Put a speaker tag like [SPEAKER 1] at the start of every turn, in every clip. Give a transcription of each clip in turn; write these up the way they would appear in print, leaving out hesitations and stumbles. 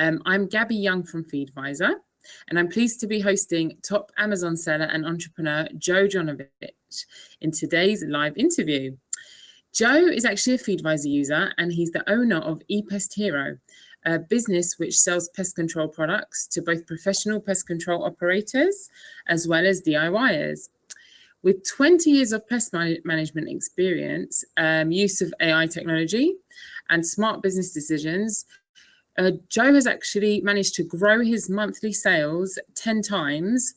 [SPEAKER 1] I'm Gabby Young from Feedvisor, and I'm pleased to be hosting top Amazon seller and entrepreneur Joe Jonovich in today's live interview. Joe is actually a Feedvisor user, and he's the owner of ePestHero, a business which sells pest control products to both professional pest control operators as well as DIYers. With 20 years of pest management experience, use of AI technology, and smart business decisions, Joe has actually managed to grow his monthly sales 10 times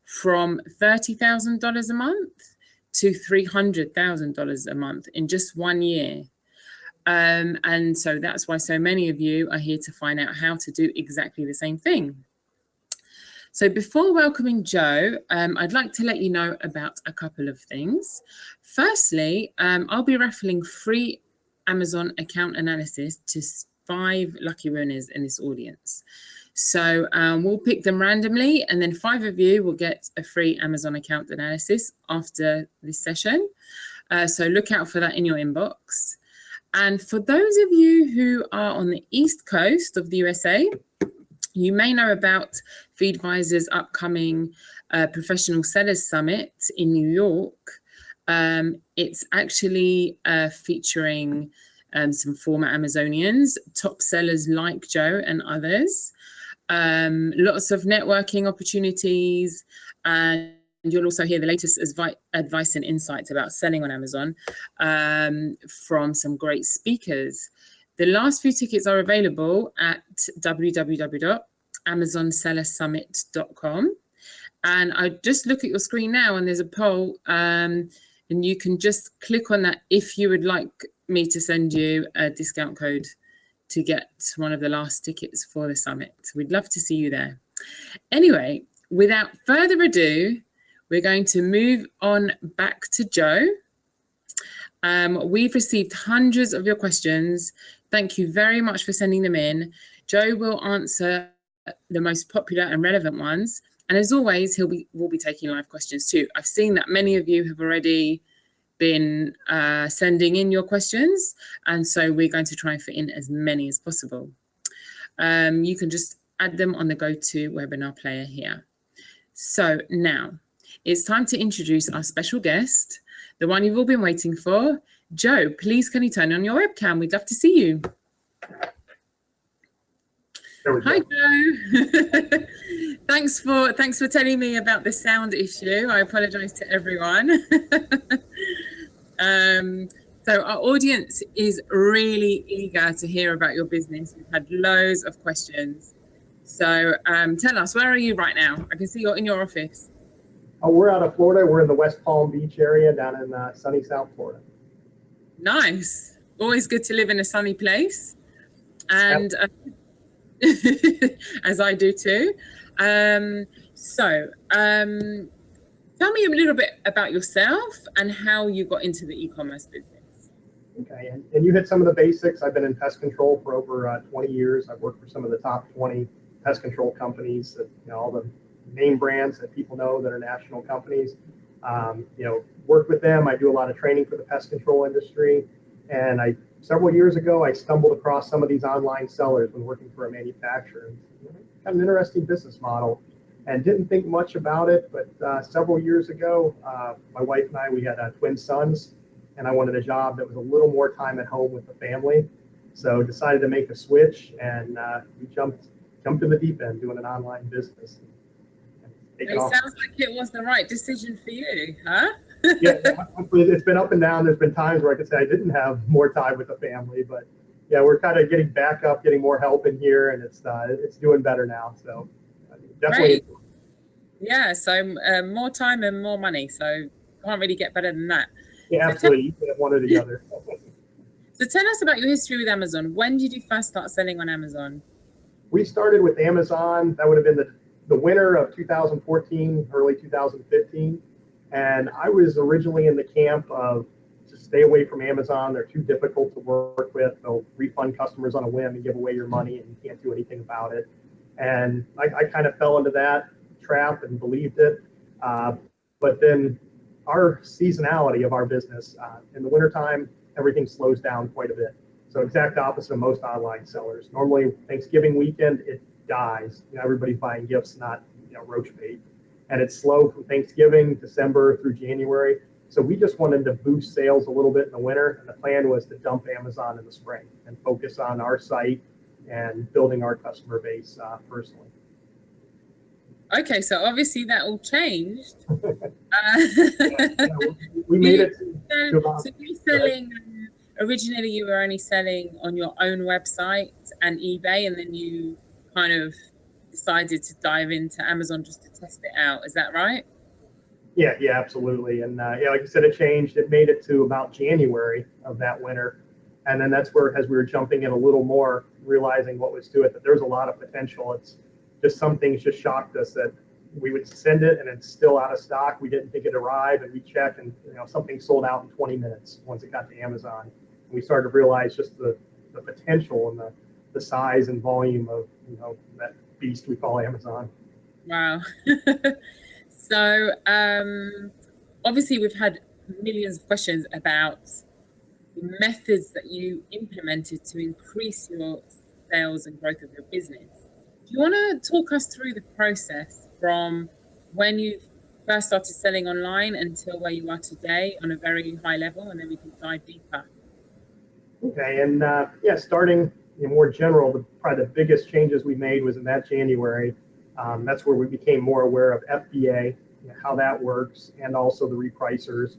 [SPEAKER 1] from $30,000 a month to $300,000 a month in just 1 year. And so that's why so many of you are here to find out how to do exactly the same thing. So before welcoming Joe, I'd like to let you know about a couple of things. Firstly, I'll be raffling free Amazon account analysis to 5 lucky winners in this audience. So we'll pick them randomly, and then 5 of you will get a free Amazon account analysis after this session. So look out for that in your inbox. And for those of you who are on the East Coast of the USA, you may know about Feedvisor's upcoming Professional Sellers Summit in New York. It's actually featuring some former Amazonians, top sellers like Joe and others. Lots of networking opportunities, and you'll also hear the latest advice and insights about selling on Amazon from some great speakers. The last few tickets are available at www.amazonsellersummit.com. And I just look at your screen now, and there's a poll, and you can just click on that if you would like me to send you a discount code to get one of the last tickets for the summit. We'd love to see you there. Anyway, without further ado, we're going to move on back to Joe. We've received hundreds of your questions. Thank you very much for sending them in. Joe will answer the most popular and relevant ones. And as always, we'll be taking live questions too. I've seen that many of you have already been sending in your questions, and so we're going to try and fit in as many as possible. You can just add them on the GoToWebinar player here. So now it's time to introduce our special guest, the one you've all been waiting for. Joe, please can you turn on your webcam? We'd love to see you. Hi, Joe. Thanks for telling me about the sound issue. I apologize to everyone. So our audience is really eager to hear about your business. We've had loads of questions. So tell us, where are you right now? I can see you're in your office.
[SPEAKER 2] We're out of Florida. We're in the West Palm Beach area down in sunny South Florida. Nice.
[SPEAKER 1] Always good to live in a sunny place. And as I do too. Tell me a little bit about yourself and how you got into the e-commerce business.
[SPEAKER 2] Okay, and you hit some of the basics. I've been in pest control for over 20 years. I've worked for some of the top 20 pest control companies, that, all the name brands that people know that are national companies. Work with them. I do a lot of training for the pest control industry. And several years ago, I stumbled across some of these online sellers when working for a manufacturer. Kind of an interesting business model, and didn't think much about it. But several years ago, my wife and I, we had twin sons, and I wanted a job that was a little more time at home with the family. So decided to make a switch, and we jumped in the deep end doing an online business.
[SPEAKER 1] It sounds like it was the right decision for you, huh?
[SPEAKER 2] Yeah, it's been up and down. There's been times where I could say I didn't have more time with the family, but yeah, we're kind of getting back up, getting more help in here, and it's doing better now. So definitely.
[SPEAKER 1] Great. Yeah, so more time and more money. So can't really get better than that.
[SPEAKER 2] Yeah, absolutely. You can have one or the other.
[SPEAKER 1] So tell us about your history with Amazon. When did you first start selling on Amazon?
[SPEAKER 2] We started with Amazon. That would have been the winter of 2014, early 2015. And I was originally in the camp of just stay away from Amazon. They're too difficult to work with. They'll refund customers on a whim and give away your money, and you can't do anything about it. And I kind of fell into that trap and believed it. But then our seasonality of our business, in the wintertime, everything slows down quite a bit. So exact opposite of most online sellers. Normally Thanksgiving weekend, it dies. Everybody's buying gifts, not roach bait. And it's slow from Thanksgiving, December through January. So we just wanted to boost sales a little bit in the winter. And the plan was to dump Amazon in the spring and focus on our site and building our customer base personally.
[SPEAKER 1] Okay, so obviously that all changed.
[SPEAKER 2] We made it
[SPEAKER 1] to about. So you're selling, originally you were only selling on your own website and eBay, and then you kind of decided to dive into Amazon just to test it out. Is that right?
[SPEAKER 2] Yeah, absolutely. And like I said, it changed. It made it to about January of that winter. And then that's where, as we were jumping in a little more, realizing what was to it, that there's a lot of potential. It's just some things just shocked us that we would send it and it's still out of stock. We didn't think it arrived, and we checked and something sold out in 20 minutes once it got to Amazon. And we started to realize just the potential and the size and volume of that beast we call Amazon.
[SPEAKER 1] Wow. So obviously we've had millions of questions about the methods that you implemented to increase your sales and growth of your business. Do you want to talk us through the process from when you first started selling online until where you are today on a very high level, and then we can dive deeper?
[SPEAKER 2] Okay, and starting more general, probably the biggest changes we made was in that January. That's where we became more aware of FBA, how that works, and also the repricers.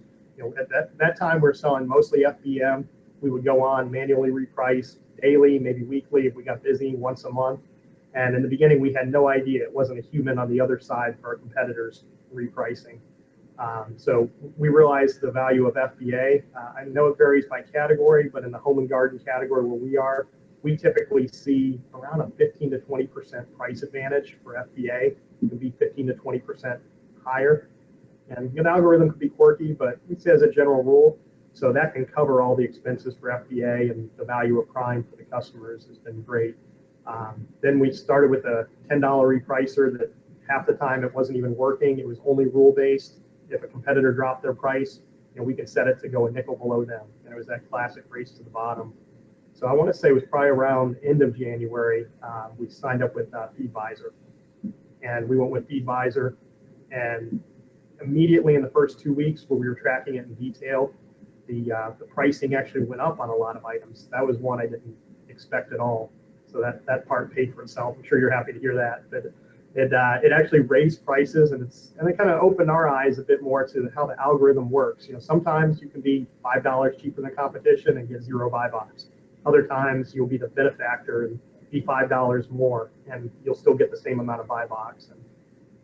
[SPEAKER 2] At that time, we were selling mostly FBM. We would go on, manually reprice daily, maybe weekly if we got busy, once a month. And in the beginning, we had no idea. It wasn't a human on the other side for our competitors repricing. So we realized the value of FBA. I know it varies by category, but in the home and garden category where we are, we typically see around a 15 to 20% price advantage for FBA. It can be 15 to 20% higher. And the algorithm could be quirky, but we say as a general rule, so that can cover all the expenses for FBA, and the value of Prime for the customers has been great. Then we started with a $10 repricer that half the time it wasn't even working. It was only rule-based. If a competitor dropped their price, we could set it to go a nickel below them. And it was that classic race to the bottom. So I want to say it was probably around end of January, we signed up with Feedvisor. And we went with Feedvisor, and immediately in the first 2 weeks where we were tracking it in detail, the pricing actually went up on a lot of items. That was one I didn't expect at all. So that part paid for itself. I'm sure you're happy to hear that. But it actually raised prices, and it kind of opened our eyes a bit more to how the algorithm works. Sometimes you can be $5 cheaper than competition and get 0 buy box. Other times you'll be the benefactor and be $5 more, and you'll still get the same amount of buy box.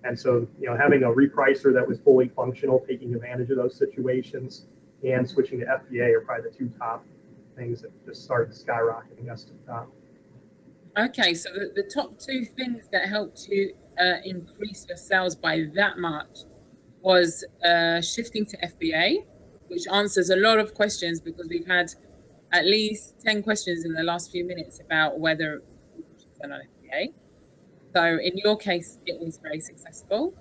[SPEAKER 2] And so, having a repricer that was fully functional, taking advantage of those situations, and switching to FBA are probably the two top things that just started skyrocketing us to the top.
[SPEAKER 1] Okay, so the top two things that helped you increase your sales by that much was shifting to FBA, which answers a lot of questions, because we've had at least 10 questions in the last few minutes about whether we should sell on FBA. So in your case, it was very successful,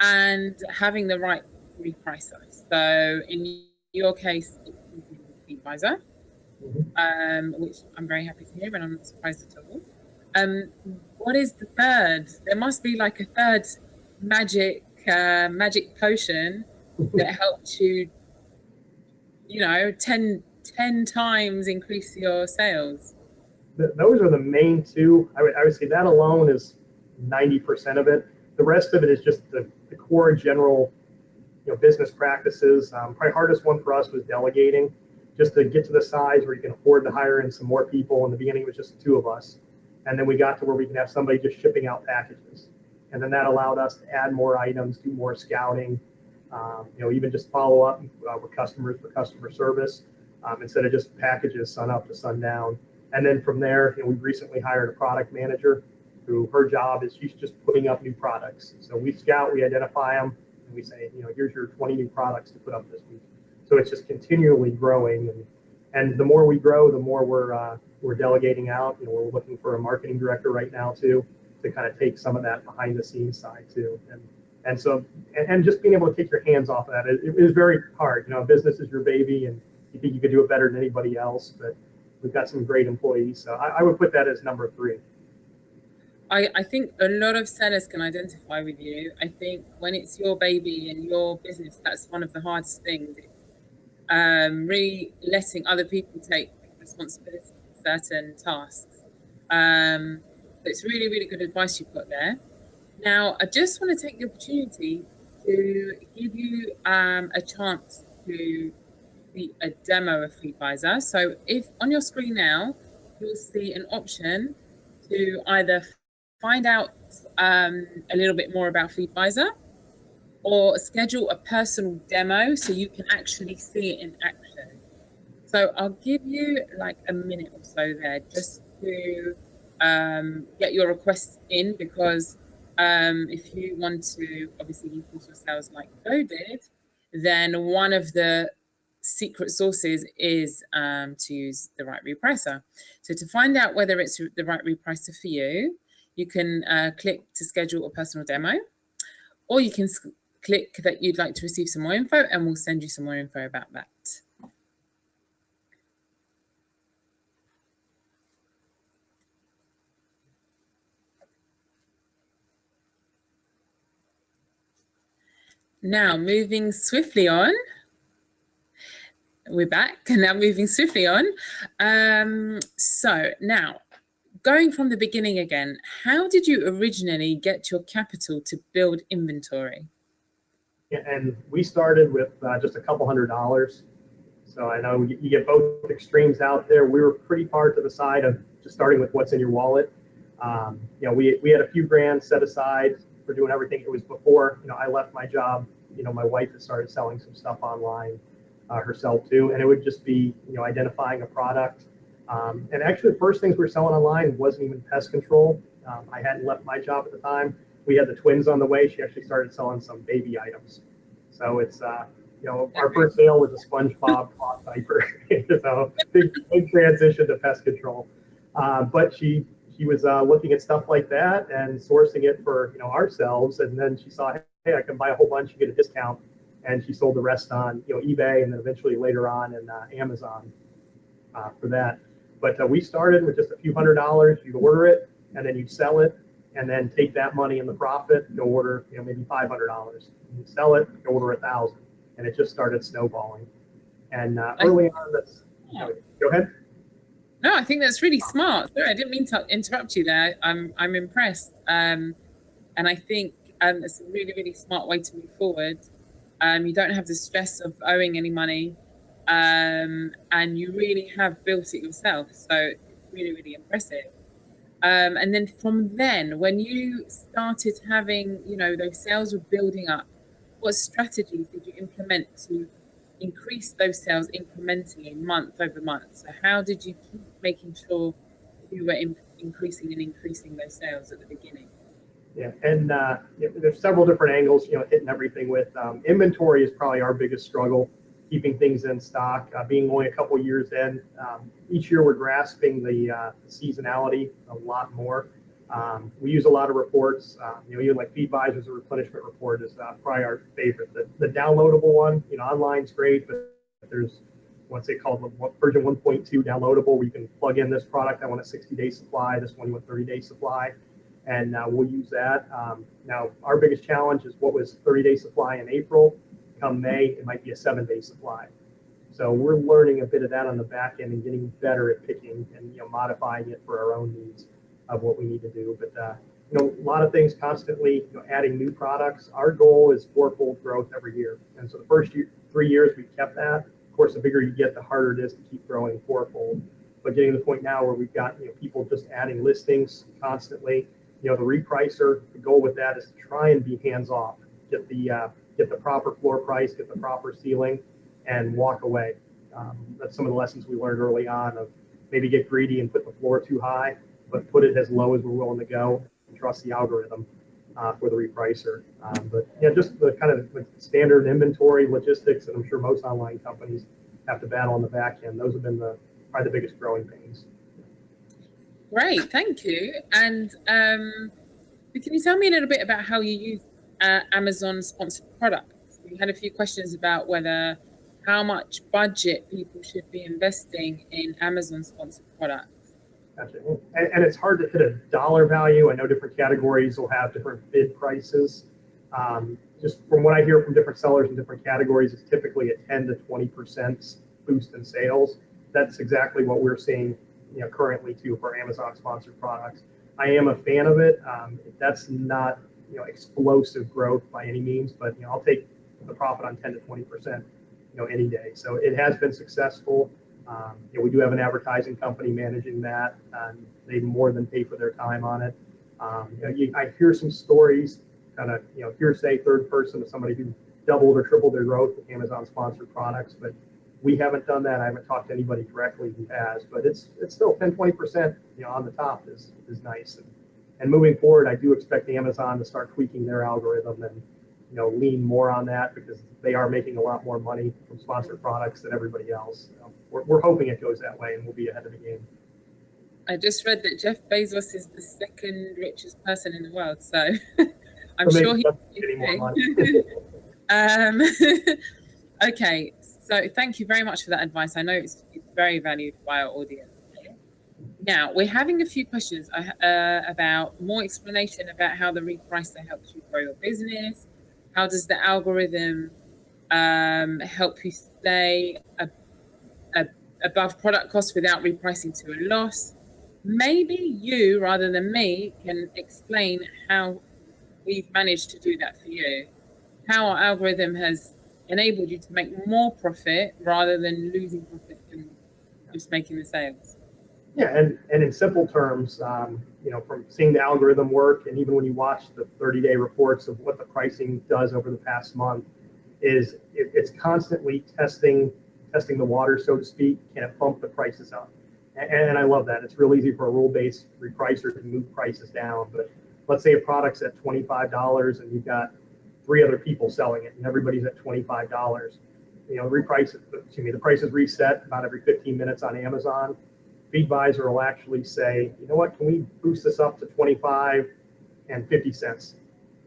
[SPEAKER 1] and having the right repricer. So in your case, it was Feedvisor, which I'm very happy to hear, and I'm not surprised at all. What is the third? There must be like a third magic potion that helped you, 10 times increase your sales.
[SPEAKER 2] Those are the main two. I would say that alone is 90% of it. The rest of it is just the core general business practices. Probably hardest one for us was delegating, just to get to the size where you can afford to hire in some more people. In the beginning, it was just 2 of us. And then we got to where we can have somebody just shipping out packages. And then that allowed us to add more items, do more scouting, even just follow up with customers for customer service, instead of just packages sun up to sundown. And then from there, we've recently hired a product manager who her job is she's just putting up new products. So we scout, we identify them, and we say, here's your 20 new products to put up this week. So it's just continually growing, and the more we grow, the more we're delegating out. We're looking for a marketing director right now too, to kind of take some of that behind the scenes side too. And so just being able to take your hands off of that, it is very hard. Business is your baby, and you think you could do it better than anybody else, but we've got some great employees. So I would put that as number 3.
[SPEAKER 1] I think a lot of sellers can identify with you. I think when it's your baby and your business, that's one of the hardest things. Really letting other people take responsibility for certain tasks. So it's really, really good advice you've got there. Now, I just want to take the opportunity to give you a chance to see a demo of Feedvisor. So if on your screen now, you'll see an option to either find out a little bit more about Feedvisor or schedule a personal demo so you can actually see it in action. So I'll give you like a minute or so there just to get your requests in, because if you want to obviously increase your sales like Joe did, then one of the secret sources is to use the right repricer. So to find out whether it's the right repricer for you, you can click to schedule a personal demo, or you can click that you'd like to receive some more info, and we'll send you some more info about that. Now, moving swiftly on. We're back, and now moving swiftly on. So now, going from the beginning again, how did you originally get your capital to build inventory?
[SPEAKER 2] Yeah, and we started with just a couple $100s. So I know you get both extremes out there. We were pretty far to the side of just starting with what's in your wallet. We had a few grand set aside for doing everything. It was before, I left my job. My wife had started selling some stuff online herself too. And it would just be, identifying a product. And actually the first things we were selling online wasn't even pest control. I hadn't left my job at the time. We had the twins on the way. She actually started selling some baby items. So it's, our first sale was a SpongeBob cloth diaper. So big transition to pest control. But she was looking at stuff like that and sourcing it for ourselves. And then she saw, hey, I can buy a whole bunch and get a discount. And she sold the rest on eBay, and then eventually later on in Amazon for that. But we started with just a few $100s. You'd order it, and then you'd sell it, and then take that money and the profit, go order maybe $500. You sell it, go order 1,000, and it just started snowballing. And early on, go ahead.
[SPEAKER 1] No, I think that's really smart. Sorry, I didn't mean to interrupt you there. I'm impressed, and I think it's a really, really smart way to move forward. You don't have the stress of owing any money, and you really have built it yourself. So it's really, really impressive. And then from then, when you started having, those sales were building up, what strategies did you implement to increase those sales incrementally month over month? So how did you keep making sure you were increasing those sales at the beginning?
[SPEAKER 2] Yeah, and there's several different angles, hitting everything with inventory is probably our biggest struggle, keeping things in stock, being only a couple years in. Each year we're grasping the seasonality a lot more. We use a lot of reports, even like Feedvisor's replenishment report is probably our favorite. The downloadable one, online's great, but there's what's it called, version 1.2 downloadable, where you can plug in this product. I want a 60-day supply. This one you want 30-day supply. And we'll use that. Now, our biggest challenge is what was 30-day supply in April. Come May, it might be a 7-day supply. So we're learning a bit of that on the back end and getting better at picking and modifying it for our own needs of what we need to do. But a lot of things constantly adding new products. Our goal is 4-fold growth every year. And so the first 3 years we kept that. Of course, the bigger you get, the harder it is to keep growing 4-fold. But getting to the point now where we've got people just adding listings constantly. The repricer, the goal with that is to try and be hands-off, get the proper floor price, get the proper ceiling, and walk away. That's some of the lessons we learned early on of maybe get greedy and put the floor too high, but put it as low as we're willing to go and trust the algorithm for the repricer. But yeah, just the kind of standard inventory logistics that I'm sure most online companies have to battle on the back end. Those have been probably the biggest growing pains.
[SPEAKER 1] Great, thank you. And can you tell me a little bit about how you use Amazon sponsored products? We had a few questions about how much budget people should be investing in Amazon sponsored products.
[SPEAKER 2] Gotcha. And it's hard to hit a dollar value. I know different categories will have different bid prices. Just from what I hear from different sellers in different categories, it's typically a 10 to 20% boost in sales. That's exactly what we're seeing, currently too, for Amazon sponsored products. I am a fan of it. That's not, explosive growth by any means, but I'll take the profit on 10 to 20%, any day. So it has been successful. We do have an advertising company managing that. They more than pay for their time on it. I hear some stories, kind of, hearsay, third person, of somebody who doubled or tripled their growth with Amazon sponsored products, but we haven't done that. I haven't talked to anybody directly who has, but it's still 10, 20%, on the top is nice. And moving forward, I do expect Amazon to start tweaking their algorithm and, lean more on that, because they are making a lot more money from sponsored products than everybody else. We're hoping it goes that way, and we'll be ahead of the game.
[SPEAKER 1] I just read that Jeff Bezos is the second richest person in the world, so I'm sure he's getting more money. Okay, so thank you very much for that advice. I know it's very valued by our audience. Now, we're having a few questions about more explanation about how the repricer helps you grow your business. How does the algorithm help you stay above product cost without repricing to a loss? Maybe you, rather than me, can explain how we've managed to do that for you. How our algorithm has enabled you to make more profit rather than losing profit and just making the sales.
[SPEAKER 2] Yeah, and in simple terms, from seeing the algorithm work, and even when you watch the 30-day reports of what the pricing does over the past month, is it's constantly testing the water, so to speak. Can it bump the prices up? And I love that. It's real easy for a rule-based repricer to move prices down. But let's say a product's at $25 and you've got 3 other people selling it, and everybody's at $25. The price is reset about every 15 minutes on Amazon. Feedvisor will actually say, you know what, can we boost this up to 25 and 50 cents?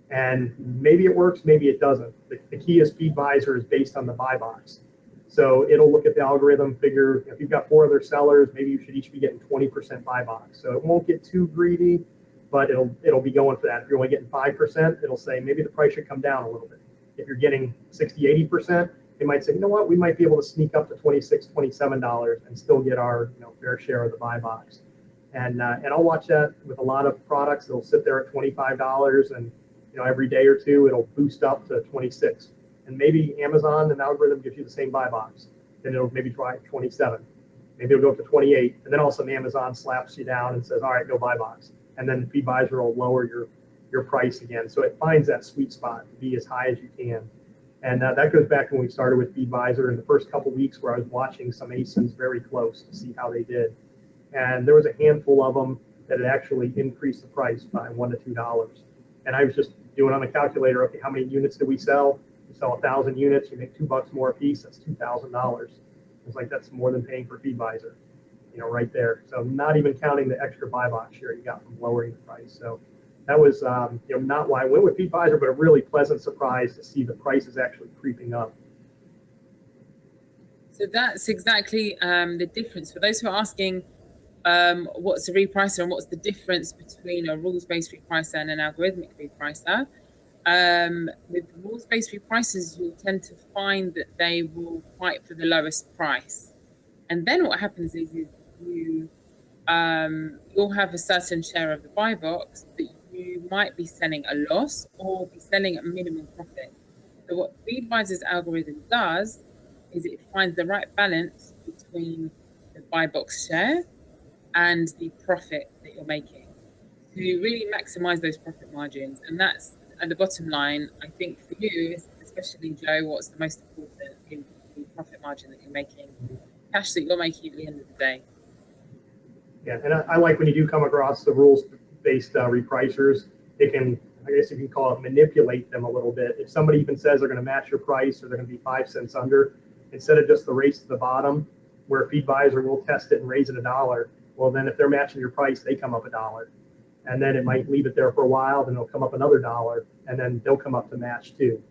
[SPEAKER 2] And maybe it works, maybe it doesn't. The key is Feedvisor is based on the buy box. So it'll look at the algorithm, figure if you've got 4 other sellers, maybe you should each be getting 20% buy box. So it won't get too greedy, but it'll be going for that. If you're only getting 5%, it'll say maybe the price should come down a little bit. If you're getting 60, 80%, they might say, you know what, we might be able to sneak up to $26, $27 and still get our fair share of the buy box. And I'll watch that with a lot of products. It'll sit there at $25, and every day or two it'll boost up to 26. And maybe Amazon and algorithm gives you the same buy box. Then it'll maybe try 27. Maybe it'll go up to 28, and then all of a sudden Amazon slaps you down and says, all right, go buy box. And then Feedvisor will lower your price again. So it finds that sweet spot to be as high as you can. And that goes back to when we started with Feedvisor in the first couple of weeks, where I was watching some ASINs very close to see how they did. And there was a handful of them that had actually increased the price by $1 to $2. And I was just doing on the calculator, okay, how many units did we sell? We sell 1,000 units, you make $2 more a piece, that's $2,000. It's like, that's more than paying for Feedvisor, right there. So not even counting the extra buy box share you got from lowering the price. So that was, not why I went with Feedvisor, but a really pleasant surprise to see the prices actually creeping up.
[SPEAKER 1] So that's exactly the difference. For those who are asking, what's a repricer and what's the difference between a rules-based repricer and an algorithmic repricer? With rules-based repricers, you'll tend to find that they will fight for the lowest price. And then what happens is you'll have a certain share of the buy box that you might be selling a loss or be selling at minimum profit. So what Feedvisor's algorithm does is it finds the right balance between the buy box share and the profit that you're making to really maximize those profit margins. And that's at the bottom line. I think for you, especially Joe, what's the most important in the profit margin that you're making, cash that you're making at the end of the day.
[SPEAKER 2] Yeah, and I like when you do come across the rules-based repricers, they can, I guess you can call it, manipulate them a little bit. If somebody even says they're going to match your price or they're going to be 5 cents under, instead of just the race to the bottom, where Feedvisor will test it and raise it $1, well, then if they're matching your price, they come up $1. And then it might leave it there for a while, then it'll come up another $1, and then they'll come up to match too.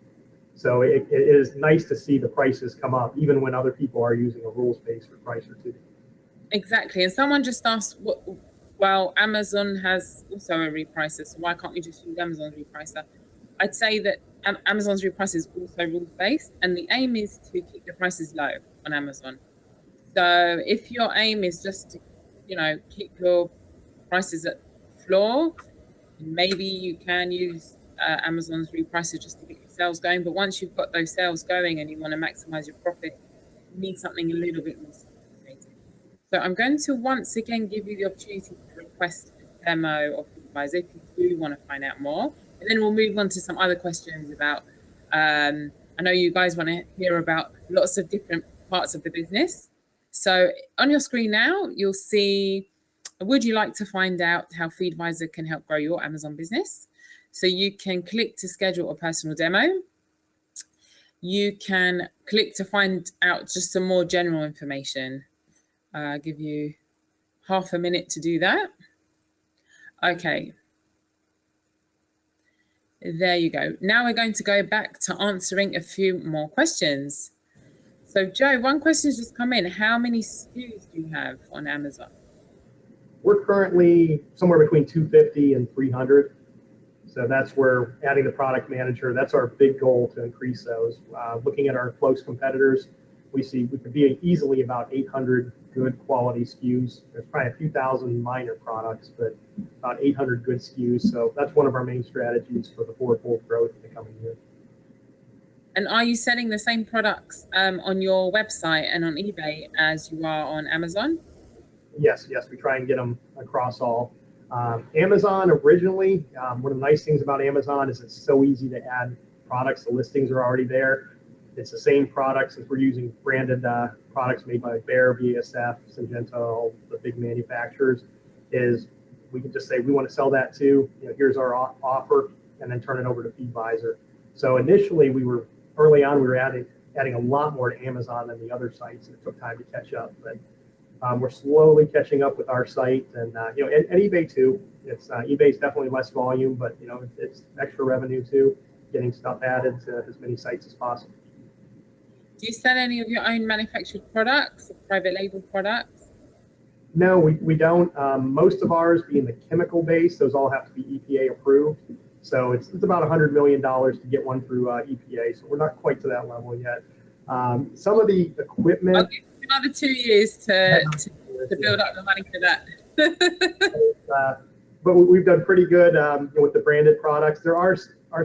[SPEAKER 2] So it is nice to see the prices come up, even when other people are using a rules-based repricer too.
[SPEAKER 1] Exactly. And someone just asked, well, Amazon has also a repricer, so why can't you just use Amazon's repricer? I'd say that Amazon's repricer is also rules-based, and the aim is to keep the prices low on Amazon. So if your aim is just to, keep your prices at floor, maybe you can use Amazon's repricer just to get your sales going. But once you've got those sales going and you want to maximize your profit, you need something a little bit more sophisticated. So I'm going to once again give you the opportunity to request a demo of Feedvisor if you do want to find out more. And then we'll move on to some other questions about, I know you guys want to hear about lots of different parts of the business. So on your screen now, you'll see, would you like to find out how Feedvisor can help grow your Amazon business? So you can click to schedule a personal demo. You can click to find out just some more general information. I'll give you half a minute to do that. Okay. There you go. Now we're going to go back to answering a few more questions. So Joe, one question's just come in. How many SKUs do you have on Amazon?
[SPEAKER 2] We're currently somewhere between 250 and 300. So that's where adding the product manager, that's our big goal to increase those. Looking at our close competitors, we see we could be easily about 800 good quality SKUs. There's probably a few thousand minor products, but about 800 good SKUs. So that's one of our main strategies for the fourfold growth in the coming year.
[SPEAKER 1] And are you selling the same products on your website and on eBay as you are on Amazon?
[SPEAKER 2] Yes, we try and get them across all. Amazon originally, one of the nice things about Amazon is it's so easy to add products. The listings are already there. It's the same products as we're using branded products made by Bayer, BASF, Syngenta, all the big manufacturers. Is we can just say we want to sell that too. Here's our offer, and then turn it over to Feedvisor. So initially, early on we were adding a lot more to Amazon than the other sites, and it took time to catch up. But we're slowly catching up with our site, and and eBay too. It's eBay's definitely less volume, but it's extra revenue too, getting stuff added to as many sites as possible.
[SPEAKER 1] Do you sell any of your own manufactured products, or private label products?
[SPEAKER 2] No, we don't. Most of ours being the chemical base, those all have to be EPA approved. So it's about $100 million to get one through EPA. So we're not quite to that level yet. Some of the equipment.
[SPEAKER 1] I'll give you another 2 years to build up the money for that.
[SPEAKER 2] But we've done pretty good with the branded products. There are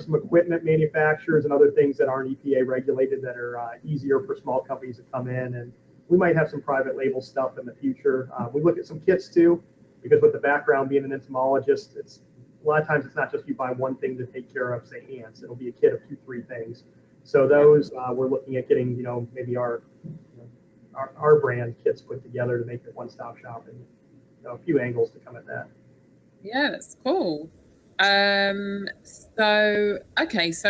[SPEAKER 2] some equipment manufacturers and other things that aren't EPA regulated that are easier for small companies to come in, and we might have some private label stuff in the future. We look at some kits too, because with the background being an entomologist, it's a lot of times it's not just you buy one thing to take care of, say ants. It'll be a kit of 2-3 things. So those we're looking at getting maybe our brand kits put together to make it one-stop shopping. A few angles to come at that.
[SPEAKER 1] Yeah, that's cool. So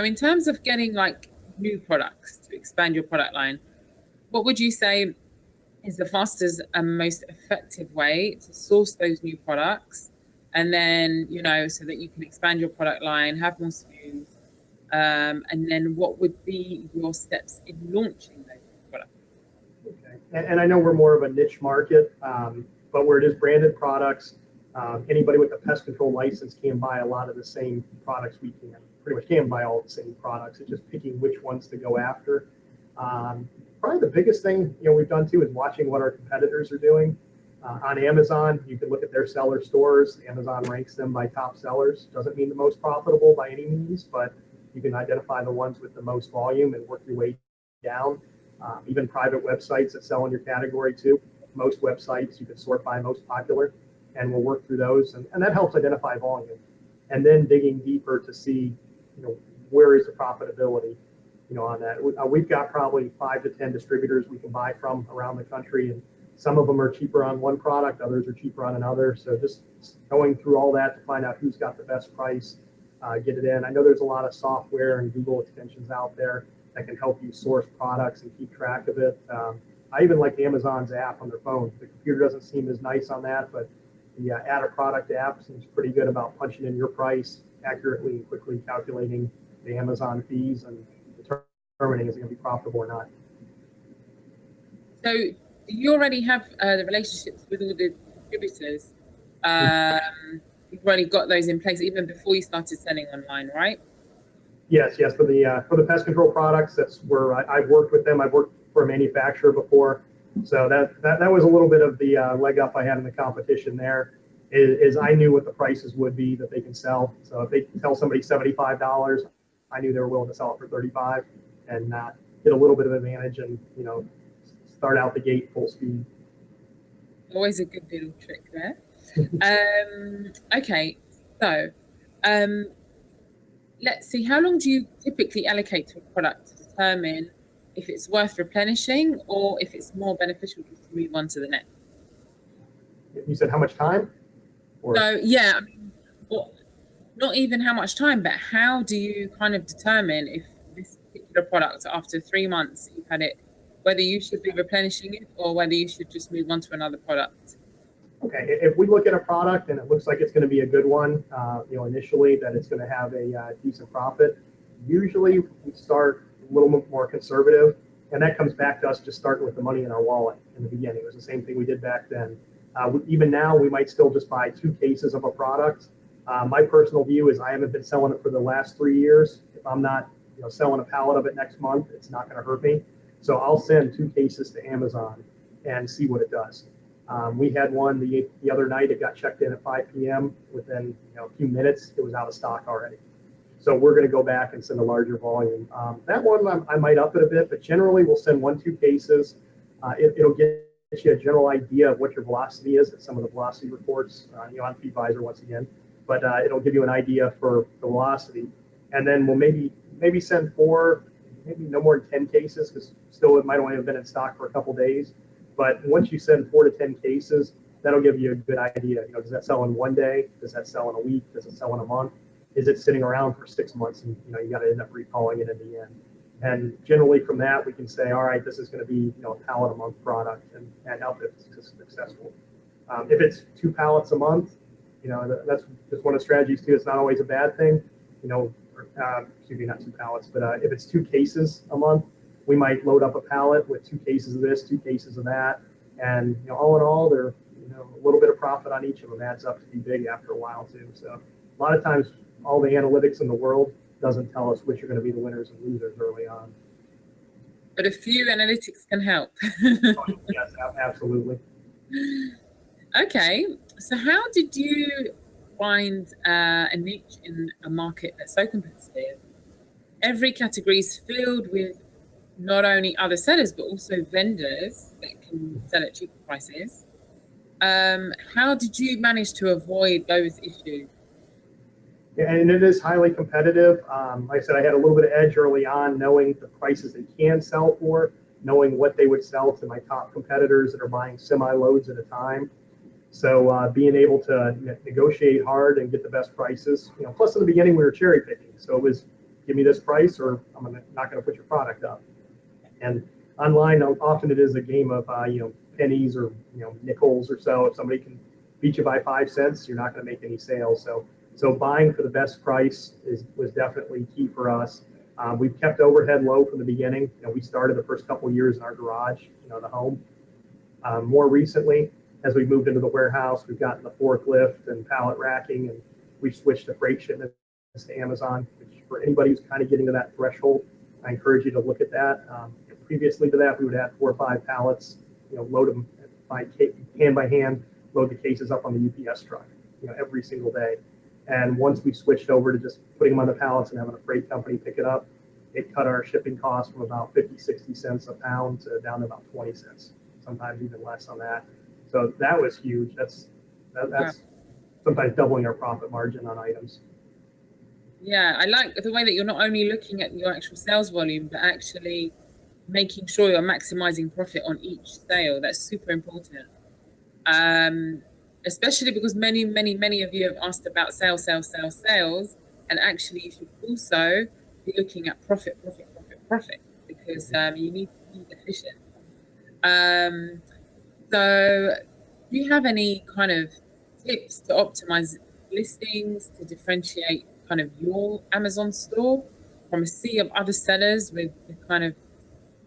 [SPEAKER 1] in terms of getting like new products to expand your product line, what would you say is the fastest and most effective way to source those new products, and then so that you can expand your product line, have more SKUs, and then what would be your steps in launching those products?
[SPEAKER 2] Okay, and I know we're more of a niche market, but where it is branded products, anybody with a pest control license can buy a lot of the same products we can. Pretty much can buy all the same products. It's just picking which ones to go after. Probably the biggest thing we've done too is watching what our competitors are doing. On Amazon, you can look at their seller stores. Amazon ranks them by top sellers. Doesn't mean the most profitable by any means, but you can identify the ones with the most volume and work your way down. Even private websites that sell in your category too. Most websites you can sort by most popular, and we'll work through those, and that helps identify volume. And then digging deeper to see, where is the profitability, on that. We've got probably 5 to 10 distributors we can buy from around the country, and some of them are cheaper on one product, others are cheaper on another. So just going through all that to find out who's got the best price, get it in. I know there's a lot of software and Google extensions out there that can help you source products and keep track of it. I even like Amazon's app on their phone. The computer doesn't seem as nice on that, but the Add a Product app seems pretty good about punching in your price accurately and quickly calculating the Amazon fees and determining is it going to be profitable or not.
[SPEAKER 1] So do you already have the relationships with all the distributors? You've already got those in place even before you started selling online, right?
[SPEAKER 2] Yes. For the pest control products, that's where I've worked with them. I've worked for a manufacturer before, so that was a little bit of the leg up I had in the competition. There is I knew what the prices would be that they can sell. So if they tell somebody $75, I knew they were willing to sell it for 35, and get a little bit of advantage, and start out the gate full speed.
[SPEAKER 1] Always a good little trick there. Okay, so let's see, how long do you typically allocate to a product to determine if it's worth replenishing or if it's more beneficial just to move on to the next?
[SPEAKER 2] You said how much time?
[SPEAKER 1] So yeah, I mean, well, not even how much time, but how do you kind of determine if this particular product, after 3 months you've had it, whether you should be replenishing it or whether you should just move on to another product?
[SPEAKER 2] Okay, if we look at a product and it looks like it's going to be a good one, initially that it's going to have a decent profit, usually we start a little bit more conservative, and that comes back to us just starting with the money in our wallet in the beginning. It was the same thing we did back then. Even now, we might still just buy 2 cases of a product. My personal view is I haven't been selling it for the last 3 years. If I'm not selling a pallet of it next month, it's not going to hurt me. So I'll send 2 cases to Amazon and see what it does. We had one the other night. It got checked in at 5 p.m. Within a few minutes, it was out of stock already. So we're going to go back and send a larger volume. That one I might up it a bit, but generally we'll send 1-2 cases. It'll get you a general idea of what your velocity is at some of the velocity reports, on Feedvisor once again. But it'll give you an idea for the velocity, and then we'll maybe send 4, maybe no more than 10 cases, because still it might only have been in stock for a couple days. But once you send 4 to 10 cases, that'll give you a good idea. Does that sell in 1 day? Does that sell in a week? Does it sell in a month? Is it sitting around for 6 months, and you got to end up recalling it in the end? And generally from that, we can say, all right, this is going to be a pallet a month product, and help if it's successful. If it's 2 pallets a month, that's just one of the strategies too. It's not always a bad thing. Excuse me, not 2 pallets, but if it's 2 cases a month, we might load up a pallet with 2 cases of this, 2 cases of that, and all in all, they're a little bit of profit on each of them adds up to be big after a while too. So a lot of times, all the analytics in the world doesn't tell us which are going to be the winners and losers early on.
[SPEAKER 1] But a few analytics can help.
[SPEAKER 2] Yes, absolutely.
[SPEAKER 1] Okay, so how did you find a niche in a market that's so competitive? Every category is filled with not only other sellers, but also vendors that can sell at cheaper prices. How did you manage to avoid those issues?
[SPEAKER 2] Yeah, and it is highly competitive. Like I said, I had a little bit of edge early on, knowing the prices they can sell for, knowing what they would sell to my top competitors that are buying semi-loads at a time. So being able to negotiate hard and get the best prices. Plus in the beginning we were cherry picking, so it was give me this price or I'm not going to put your product up. And online, often it is a game of pennies or nickels or so. If somebody can beat you by 5 cents, you're not going to make any sales. So buying for the best price was definitely key for us. We've kept overhead low from the beginning. We started the first couple of years in our garage, the home. More recently, as we moved into the warehouse, we've gotten the forklift and pallet racking, and we've switched to freight shipments to Amazon, which for anybody who's kind of getting to that threshold, I encourage you to look at that. Previously to that, we would have 4 or 5 pallets, load them hand by hand, load the cases up on the UPS truck, every single day. And once we switched over to just putting them on the pallets and having a freight company pick it up, it cut our shipping costs from about 50, 60 cents a pound to down to about 20 cents, sometimes even less on that. So that was huge. That's sometimes doubling our profit margin on items.
[SPEAKER 1] Yeah, I like the way that you're not only looking at your actual sales volume, but actually making sure you're maximizing profit on each sale. That's super important. Especially because many of you have asked about sales, and actually you should also be looking at profit, because you need to be efficient. So do you have any kind of tips to optimize listings to differentiate kind of your Amazon store? from a sea of other sellers with kind of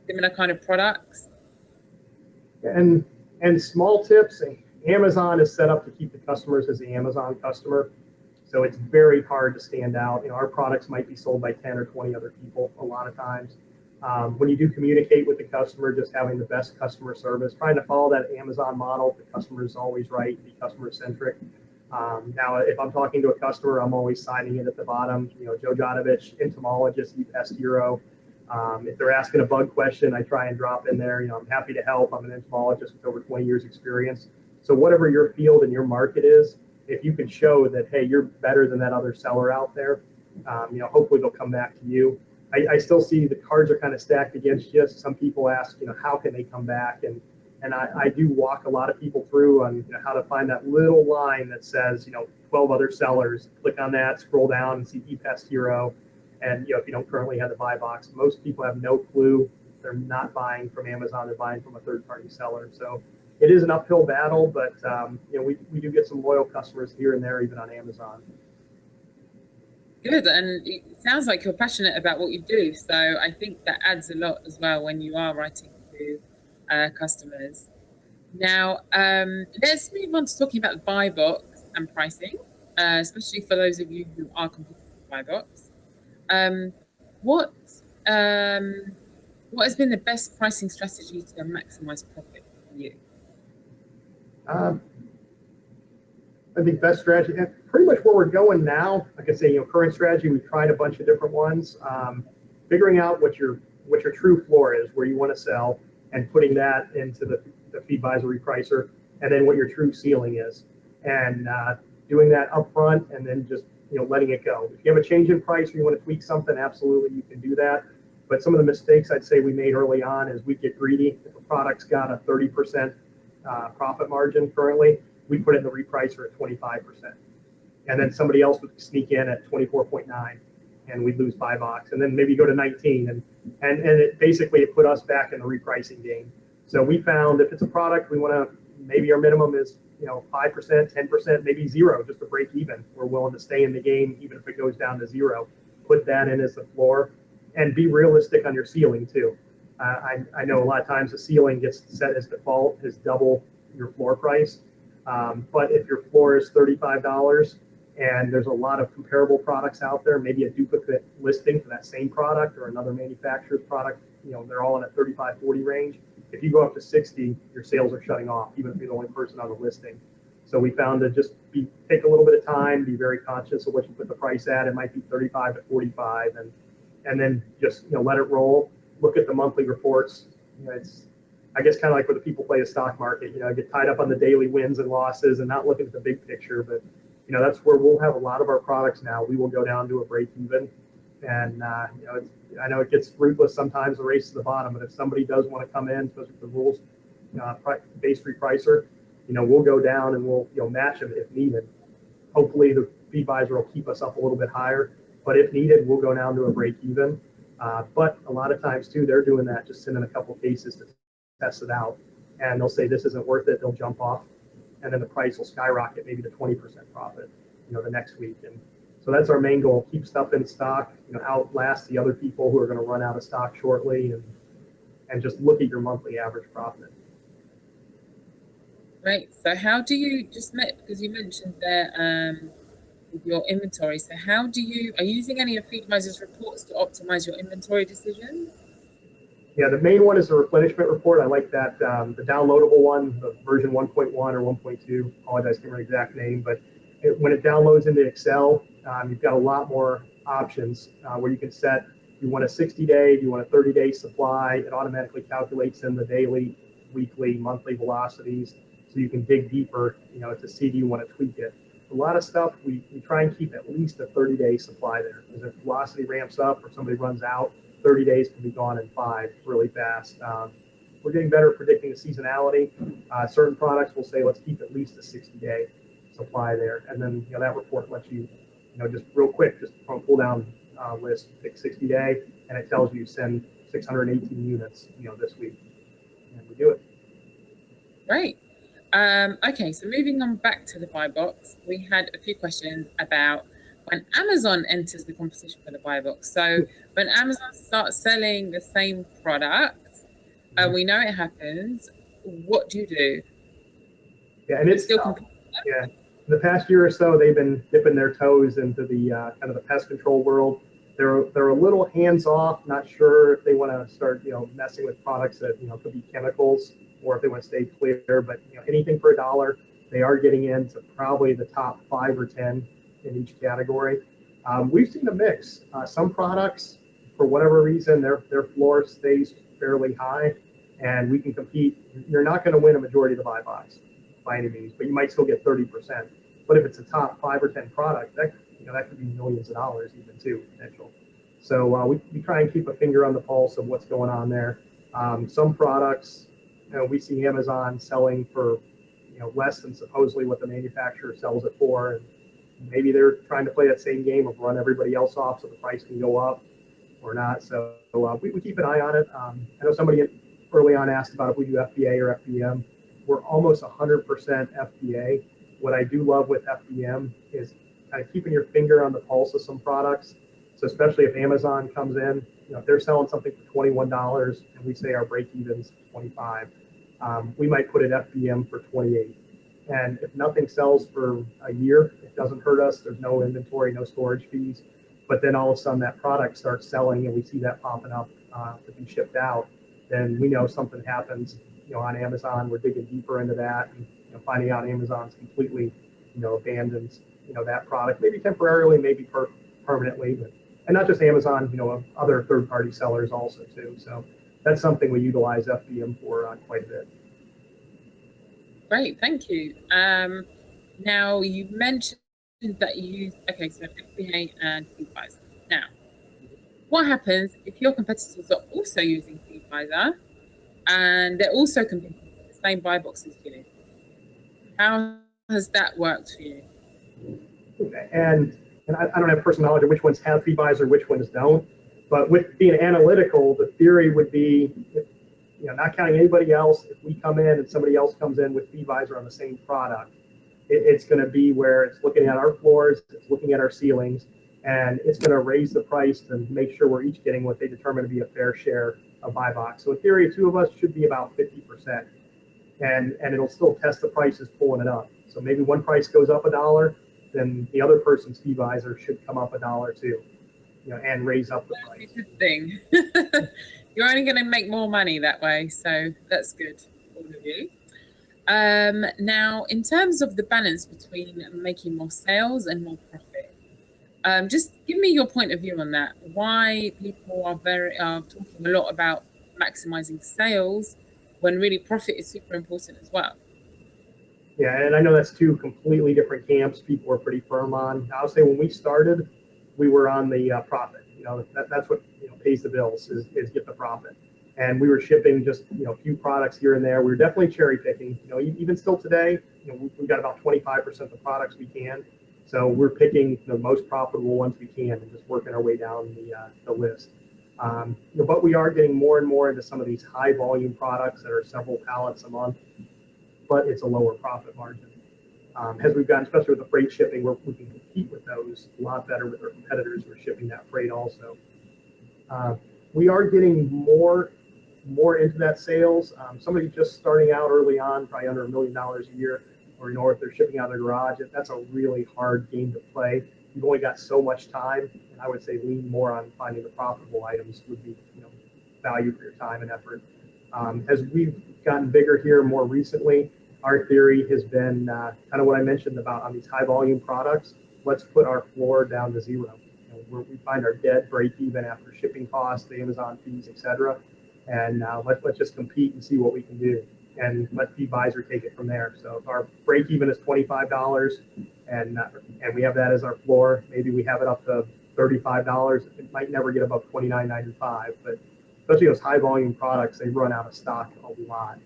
[SPEAKER 1] similar kind of products?
[SPEAKER 2] And small tips, Amazon is set up to keep the customers as the Amazon customer. So it's very hard to stand out. Our products might be sold by 10 or 20 other people a lot of times. When you do communicate with the customer, just having the best customer service, trying to follow that Amazon model, the customer is always right, be customer centric. Now, if I'm talking to a customer, I'm always signing it at the bottom, Joe Jonovich, entomologist, ePestHero. If they're asking a bug question, I try and drop in there, I'm happy to help. I'm an entomologist with over 20 years experience. So whatever your field and your market is, if you can show that, hey, you're better than that other seller out there, hopefully they'll come back to you. I still see the cards are kind of stacked against you. Some people ask, how can they come back? And I do walk a lot of people through on how to find that little line that says, 12 other sellers. Click on that, scroll down and see ePestHero. And if you don't currently have the buy box, most people have no clue. They're not buying from Amazon, they're buying from a third-party seller. So it is an uphill battle, but we do get some loyal customers here and there, even on Amazon.
[SPEAKER 1] Good, and it sounds like you're passionate about what you do. So I think that adds a lot as well when you are writing to customers. Now, let's move on to talking about the buy box and pricing, especially for those of you who are competing with buy box. What has been the best pricing strategy to maximize profit for you?
[SPEAKER 2] I think best strategy, and pretty much where we're going now, like I say, current strategy, we tried a bunch of different ones. Figuring out what your true floor is, where you want to sell, and putting that into the Feedvisor repricer, and then what your true ceiling is, and doing that up front, and then just letting it go. If you have a change in price or you want to tweak something, absolutely you can do that. But some of the mistakes I'd say we made early on is we get greedy. If a product's got a 30% profit margin currently, we put it in the repricer at 25%. And then somebody else would sneak in at 24.9 and we'd lose buy box. And then maybe go to 19 and it basically it put us back in the repricing game. So we found if it's a product we want to, maybe our minimum is 5%, 10%, maybe zero, just to break even. We're willing to stay in the game even if it goes down to zero. Put that in as the floor and be realistic on your ceiling too. I know a lot of times the ceiling gets set as default as double your floor price. But if your floor is $35 and there's a lot of comparable products out there, maybe a duplicate listing for that same product or another manufacturer's product, they're all in a 35, 40 range. If you go up to 60, your sales are shutting off, even if you're the only person on the listing. So we found to just take a little bit of time, be very conscious of what you put the price at. It might be 35 to 45, and then just let it roll. Look at the monthly reports. It's I guess kind of like where the people play the stock market. Get tied up on the daily wins and losses and not looking at the big picture. But that's where we'll have a lot of our products now. We will go down to a break even, and I know it gets ruthless sometimes, the race to the bottom. But if somebody does want to come in, especially with the rules based repricer, we'll go down and we'll match them if needed. Hopefully the Feedvisor will keep us up a little bit higher, but if needed, we'll go down to a break even. But a lot of times too, they're doing that, just sending a couple cases to test it out, and they'll say this isn't worth it. They'll jump off, and then the price will skyrocket maybe to 20% profit, the next week. And so that's our main goal: keep stuff in stock, outlast the other people who are going to run out of stock shortly, and just look at your monthly average profit.
[SPEAKER 1] Right. So how do you because you mentioned there with your inventory? So are you using any of Feedvisor's reports to optimize your inventory decisions?
[SPEAKER 2] Yeah, the main one is the replenishment report. I like that. The downloadable one, the version 1.1 or 1.2, apologize, can't remember the exact name, but when it downloads into Excel, you've got a lot more options where you can set, you want a 60-day, you want a 30-day supply. It automatically calculates in the daily, weekly, monthly velocities, so you can dig deeper, to see do you want to tweak it. A lot of stuff, we try and keep at least a 30-day supply there, because if velocity ramps up or somebody runs out, 30 days can be gone in 5 really fast. We're getting better at predicting the seasonality. Certain products will say, let's keep at least a 60-day supply there. And then that report lets you, just real quick, just from a pull down list, pick 60-day, and it tells you send 618 units, this week. And we do it.
[SPEAKER 1] Right. Okay, so moving on back to the buy box, we had a few questions about when Amazon enters the competition for the buy box. So when Amazon starts selling the same product, and we know it happens, what do you do?
[SPEAKER 2] Yeah, and it's
[SPEAKER 1] still
[SPEAKER 2] tough. Yeah, in the past year or so, they've been dipping their toes into the kind of the pest control world. They're a little hands off, not sure if they want to start messing with products that could be chemicals, or if they want to stay clear. But anything for $1, they are getting into probably the top 5 or 10 in each category. We've seen a mix. Some products, for whatever reason, their floor stays fairly high, and we can compete. You're not going to win a majority of the buy box by any means, but you might still get 30%. But if it's a top 5 or 10 product, that could be millions of dollars even too, potential. So we try and keep a finger on the pulse of what's going on there. Some products, we see Amazon selling for less than supposedly what the manufacturer sells it for, and maybe they're trying to play that same game of run everybody else off so the price can go up or not. So we keep an eye on it. I know somebody early on asked about if we do FBA or FBM. We're almost 100% FBA. What I do love with FBM is kind of keeping your finger on the pulse of some products. So especially if Amazon comes in, if they're selling something for $21 and we say our break even's 25, we might put it FBM for 28. And if nothing sells for a year, it doesn't hurt us. There's no inventory, no storage fees. But then all of a sudden that product starts selling and we see that popping up to be shipped out, then we know something happens. On Amazon, we're digging deeper into that and finding out Amazon's completely, abandons, that product, maybe temporarily, maybe permanently, but, and not just Amazon, other third-party sellers also too. So that's something we utilize FBM for quite a bit.
[SPEAKER 1] Great, thank you. Now you mentioned that you use, so FBA and Feedvisor. Now, what happens if your competitors are also using Feedvisor and they're also competing for the same buy box as you? How has that worked for you?
[SPEAKER 2] And I don't have personal knowledge of which ones have Feedvisor, which ones don't. But with being analytical, the theory would be, not counting anybody else, if we come in and somebody else comes in with Feedvisor on the same product, it's going to be where it's looking at our floors, it's looking at our ceilings, and it's going to raise the price and make sure we're each getting what they determine to be a fair share of buy box. So in theory, 2 of us should be about 50%. And it'll still test the prices pulling it up. So maybe one price goes up $1, then the other person's Feedvisor should come up $1 too, and raise up the price.
[SPEAKER 1] That's a good thing. You're only going to make more money that way, so that's good for all of you. Now, in terms of the balance between making more sales and more profit, just give me your point of view on that. Why people are talking a lot about maximizing sales when really profit is super important as well?
[SPEAKER 2] Yeah, and I know that's 2 completely different camps people are pretty firm on. I'll say when we started, we were on the profit. That's what pays the bills is get the profit. And we were shipping just a few products here and there. We were definitely cherry picking. Even still today, we've got about 25% of the products we can. So we're picking the most profitable ones we can and just working our way down the list. But we are getting more and more into some of these high volume products that are several pallets a month, but it's a lower profit margin. As we've gotten, especially with the freight shipping, we can compete with those a lot better with our competitors who are shipping that freight also. We are getting more into that sales. Somebody just starting out early on, probably under $1 million a year, or if they're shipping out of their garage, that's a really hard game to play. You've only got so much time, and I would say lean more on finding the profitable items would be value for your time and effort. As we've gotten bigger here more recently, our theory has been kind of what I mentioned about on these high volume products. Let's put our floor down to 0. We find our dead break even after shipping costs, the Amazon fees, etc. And let's just compete and see what we can do, and let Feedvisor take it from there. So if our break even is $25 and we have that as our floor, maybe we have it up to $35. It might never get above $29.95, but especially those high volume products, they run out of stock a lot.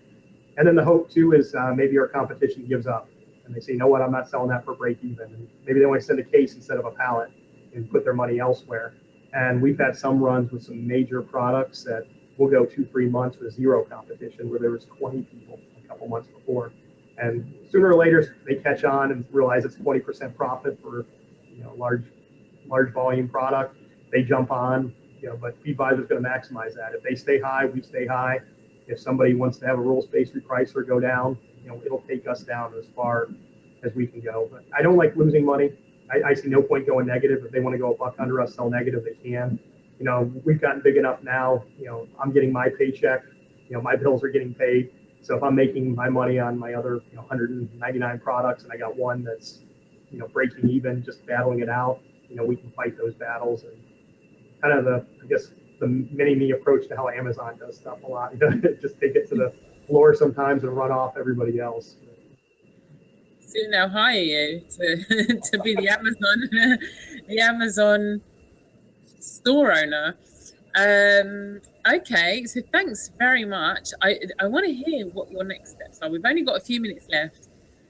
[SPEAKER 2] And then the hope too is maybe our competition gives up and they say, you know what, I'm not selling that for break even. And maybe they want to send a case instead of a pallet and put their money elsewhere. And we've had some runs with some major products that we'll go 2-3 months with 0 competition, where there was 20 people a couple months before. And sooner or later they catch on and realize it's 20% profit for large large volume product, they jump on, but Feedvisor is going to maximize that. If they stay high, we stay high. If somebody wants to have a rules-based repricer go down, it'll take us down as far as we can go. But I don't like losing money. I see no point going negative. If they want to go a buck under us, sell negative, they can. We've gotten big enough now. I'm getting my paycheck. My bills are getting paid. So if I'm making my money on my other 199 products and I got one that's breaking even, just battling it out, we can fight those battles. And kind of the mini me approach to how Amazon does stuff a lot. Just take it to the floor sometimes and run off everybody else.
[SPEAKER 1] Soon they'll hire you to be the Amazon store owner. Okay, so thanks very much. I want to hear what your next steps are. We've only got a few minutes left,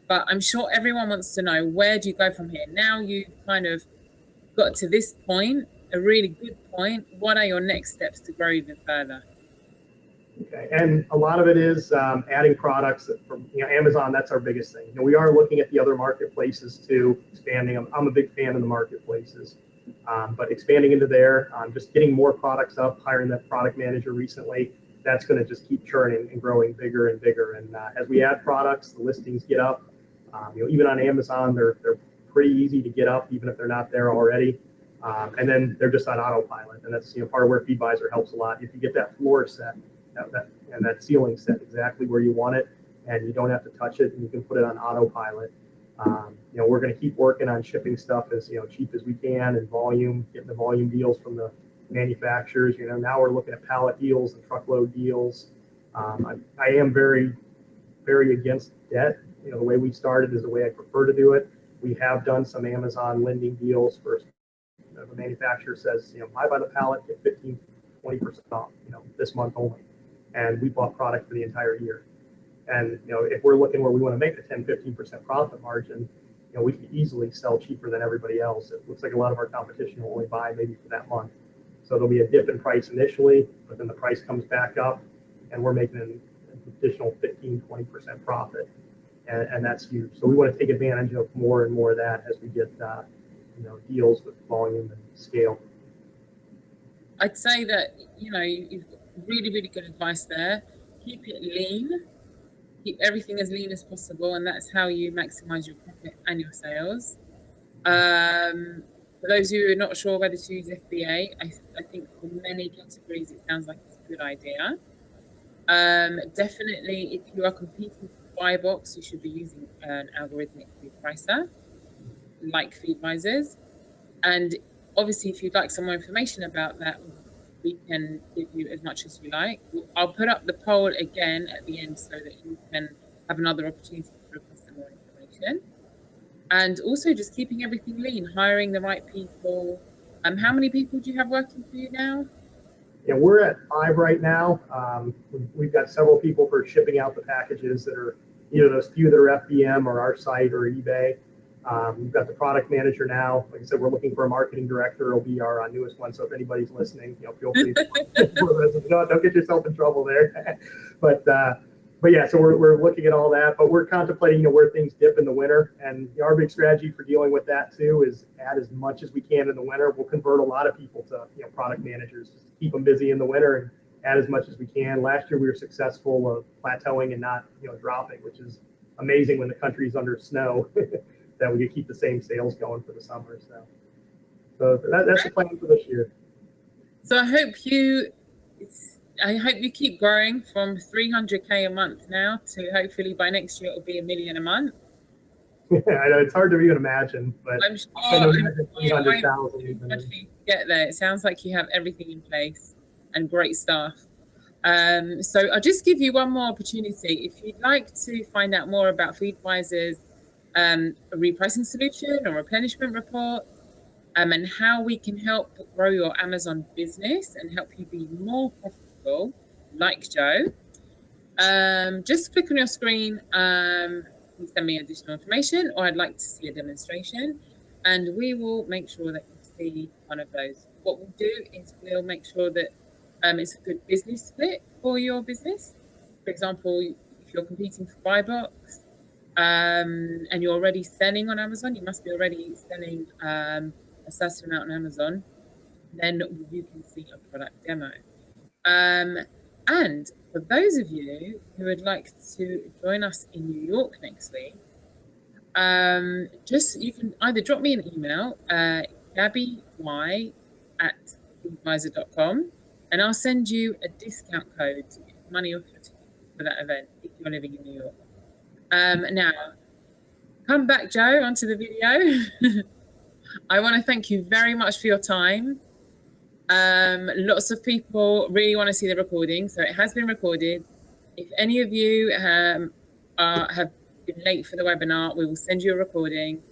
[SPEAKER 1] but I'm sure everyone wants to know, where do you go from here? Now you've kind of got to this point, a really good point. What are your next steps to grow even further?
[SPEAKER 2] Okay, and a lot of it is adding products from Amazon. That's our biggest thing. We are looking at the other marketplaces too, expanding them. I'm a big fan of the marketplaces, but expanding into there, just getting more products up, hiring that product manager recently. That's going to just keep churning and growing bigger and bigger. And as we add products, the listings get up. Even on Amazon, they're pretty easy to get up, even if they're not there already. And then they're just on autopilot, and that's part of where Feedvisor helps a lot. If you get that floor set, and that ceiling set exactly where you want it, and you don't have to touch it, and you can put it on autopilot. We're going to keep working on shipping stuff as cheap as we can, and volume, getting the volume deals from the manufacturers. Now we're looking at pallet deals and truckload deals. I am very, very against debt. The way we started is the way I prefer to do it. We have done some Amazon lending deals for the manufacturer says, buy by the pallet, get 15, 20% off, this month only. And we bought product for the entire year. And, if we're looking where we want to make a 10, 15% profit margin, we can easily sell cheaper than everybody else. It looks like a lot of our competition will only buy maybe for that month. So there'll be a dip in price initially, but then the price comes back up and we're making an additional 15, 20% profit. And that's huge. So we want to take advantage of more and more of that as we get, deals with volume and scale.
[SPEAKER 1] I'd say that, you've got really, really good advice there. Keep it lean. Keep everything as lean as possible, and that's how you maximize your profit and your sales. For those of you who are not sure whether to use FBA, I think for many categories it sounds like it's a good idea. Definitely, if you are competing for buy box, you should be using an algorithmic repricer like Feedvisors. And obviously, if you'd like some more information about that, we can give you as much as you like. I'll put up the poll again at the end so that you can have another opportunity to request some more information. And also just keeping everything lean, hiring the right people. How many people do you have working for you now?
[SPEAKER 2] Yeah, we're at 5 right now. We've got several people for shipping out the packages that are either those few that are FBM or our site or eBay. We've got the product manager now. Like I said, we're looking for a marketing director. It'll be our newest one. So if anybody's listening, feel free to don't get yourself in trouble there. But yeah, so we're looking at all that. But we're contemplating, where things dip in the winter. And our big strategy for dealing with that too is add as much as we can in the winter. We'll convert a lot of people to product managers, just to keep them busy in the winter and add as much as we can. Last year we were successful of plateauing and not dropping, which is amazing when the country's under snow. That we could keep the same sales going for the summer. So that's the plan for this year.
[SPEAKER 1] So I hope you keep growing from 300K a month now to hopefully by next year it'll be $1 million a month.
[SPEAKER 2] I know it's hard to even imagine, but
[SPEAKER 1] I'm sure
[SPEAKER 2] $300,000
[SPEAKER 1] get there. It sounds like you have everything in place and great stuff. So I'll just give you one more opportunity. If you'd like to find out more about Feedvisor's a repricing solution or replenishment report, and how we can help grow your Amazon business and help you be more profitable, like Joe, just click on your screen, please send me additional information, or I'd like to see a demonstration, and we will make sure that you see one of those. What we'll do is we'll make sure that it's a good business fit for your business. For example, if you're competing for buy box, and you're already selling on Amazon, you must be already selling a certain amount on Amazon, then you can see a product demo. And for those of you who would like to join us in New York next week, you can either drop me an email, gabby@feedvisor.com, and I'll send you a discount code to get money off your ticket for that event if you're living in New York. Now, come back, Joe, onto the video. I want to thank you very much for your time. Lots of people really want to see the recording, so it has been recorded. If any of you have been late for the webinar, we will send you a recording.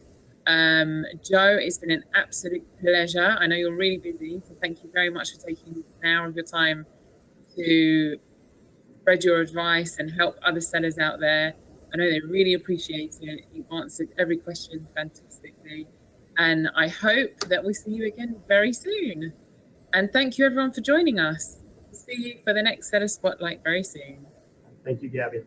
[SPEAKER 1] Joe, it's been an absolute pleasure. I know you're really busy, so thank you very much for taking an hour of your time to spread your advice and help other sellers out there. I know they really appreciate it. You answered every question fantastically, and I hope that we see you again very soon. And thank you everyone for joining us. See you for the next Seller Spotlight very soon.
[SPEAKER 2] Thank you, Gabby.